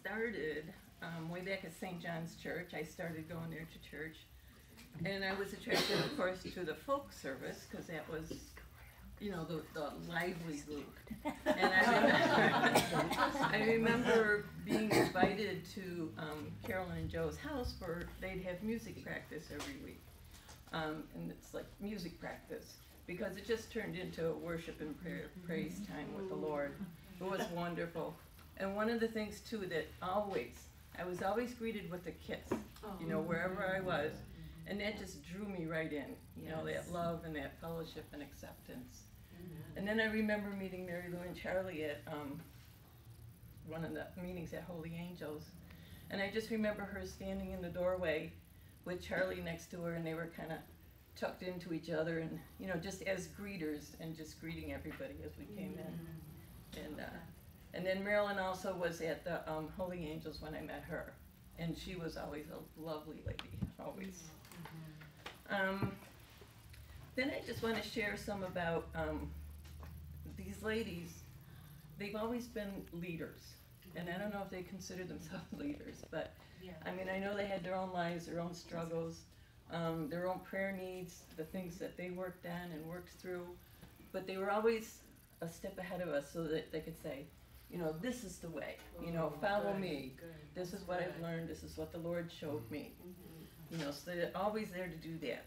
started way back at St. John's Church. I started going there to church. And I was attracted, of course, to the folk service, because that was, you know, the lively group. And I remember being invited to Carolyn and Joe's house where they'd have music practice every week. And it's like music practice, because it just turned into a worship and praise time with the Lord. It was wonderful. And one of the things, too, that I was always greeted with a kiss, you know, wherever I was. And that just drew me right in, you know, that love and that fellowship and acceptance. And then I remember meeting Mary Lou and Charlie at one of the meetings at Holy Angels. And I just remember her standing in the doorway with Charlie next to her, and they were kind of tucked into each other, and, you know, just as greeters and just greeting everybody as we came in. And then Marilyn also was at the Holy Angels when I met her. And she was always a lovely lady, always. Then I just want to share some about these ladies. They've always been leaders, and I don't know if they consider themselves leaders, but I mean, I know they had their own lives, their own struggles, their own prayer needs, the things that they worked on and worked through, but they were always a step ahead of us so that they could say, you know, this is the way, you know, follow me. This is what I've learned, this is what the Lord showed me. You know, so they're always there to do that.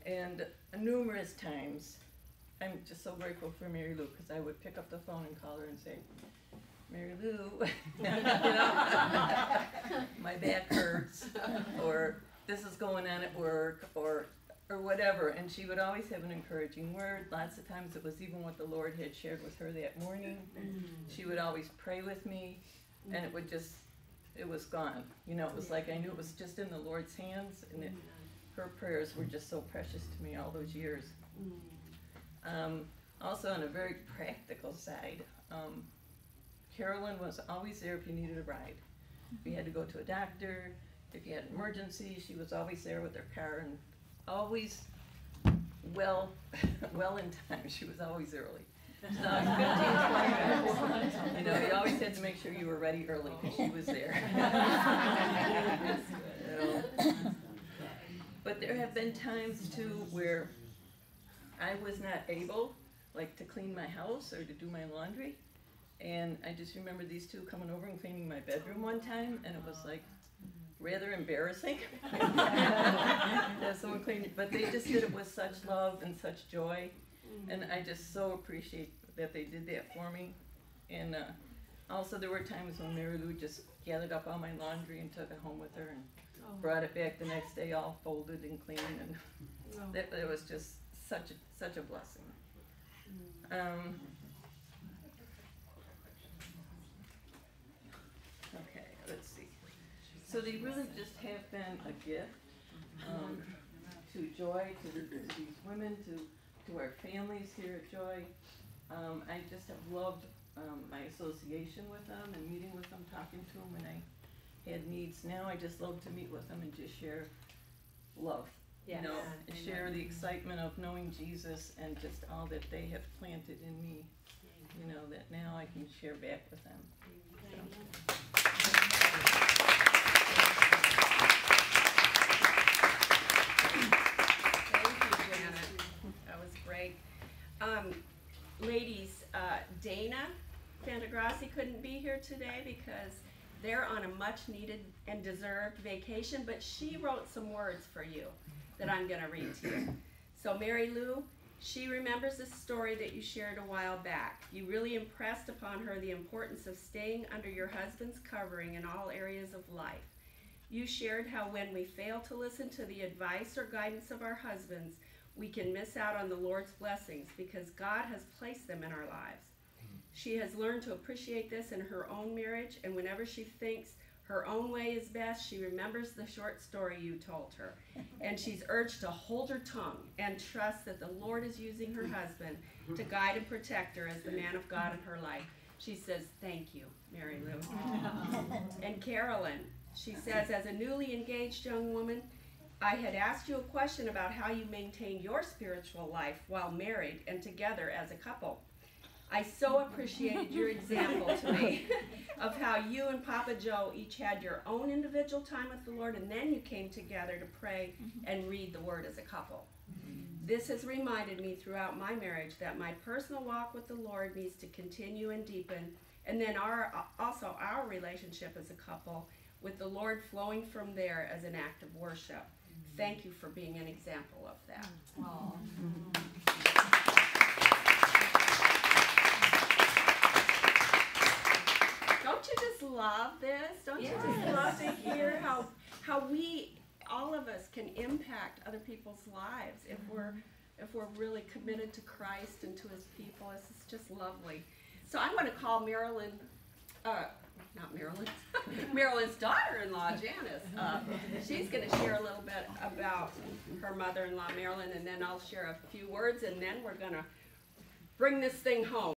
And numerous times, I'm just so grateful for Mary Lou, because I would pick up the phone and call her and say, Mary Lou, you know, my back hurts, or this is going on at work, or whatever. And she would always have an encouraging word. Lots of times it was even what the Lord had shared with her that morning. She would always pray with me, and it was gone. You know, it was like I knew it was just in the Lord's hands, and her prayers were just so precious to me all those years. Also, on a very practical side, Carolyn was always there if you needed a ride. If you had to go to a doctor, if you had an emergency, she was always there with her car, and always well in time. She was always early. So 15, 20 minutes. You know, you always had to make sure you were ready early because she was there. But there have been times too where I was not able, like, to clean my house or to do my laundry. And I just remember these two coming over and cleaning my bedroom one time, and it was like rather embarrassing that someone cleaned it. But they just did it with such love and such joy, and I just so appreciate that they did that for me. And also there were times when Mary Lou just gathered up all my laundry and took it home with her and brought it back the next day all folded and clean, and it was just such a blessing. Okay, let's see. So they really just have been a gift to Joy, to these women, to our families here at Joy. I just have loved my association with them and meeting with them, talking to them when I had needs. Now I just love to meet with them and just share love, you know, and share the excitement of knowing Jesus and just all that they have planted in me, you know, that now I can share back with them. So. That was great. Ladies, Dana Fantagrassi couldn't be here today because they're on a much needed and deserved vacation, but she wrote some words for you that I'm going to read to you. So Mary Lou, she remembers a story that you shared a while back. You really impressed upon her the importance of staying under your husband's covering in all areas of life. You shared how when we fail to listen to the advice or guidance of our husbands, we can miss out on the Lord's blessings because God has placed them in our lives. She has learned to appreciate this in her own marriage, and whenever she thinks her own way is best, she remembers the short story you told her. And she's urged to hold her tongue and trust that the Lord is using her husband to guide and protect her as the man of God in her life. She says, thank you, Mary Lou. And Carolyn, she says, as a newly engaged young woman, I had asked you a question about how you maintain your spiritual life while married and together as a couple. I so appreciated your example to me of how how you and Papa Joe each had your own individual time with the Lord, and then you came together to pray and read the Word as a couple. This has reminded me throughout my marriage that my personal walk with the Lord needs to continue and deepen, and then also our relationship as a couple, with the Lord flowing from there as an act of worship. Thank you for being an example of that. Don't you just love this? Don't you just love to hear how we, all of us, can impact other people's lives if we're really committed to Christ and to His people? This is just lovely. So I'm going to call Marilyn, not Marilyn, Marilyn's daughter-in-law, Janice. She's going to share a little bit about her mother-in-law, Marilyn, and then I'll share a few words, and then we're going to bring this thing home.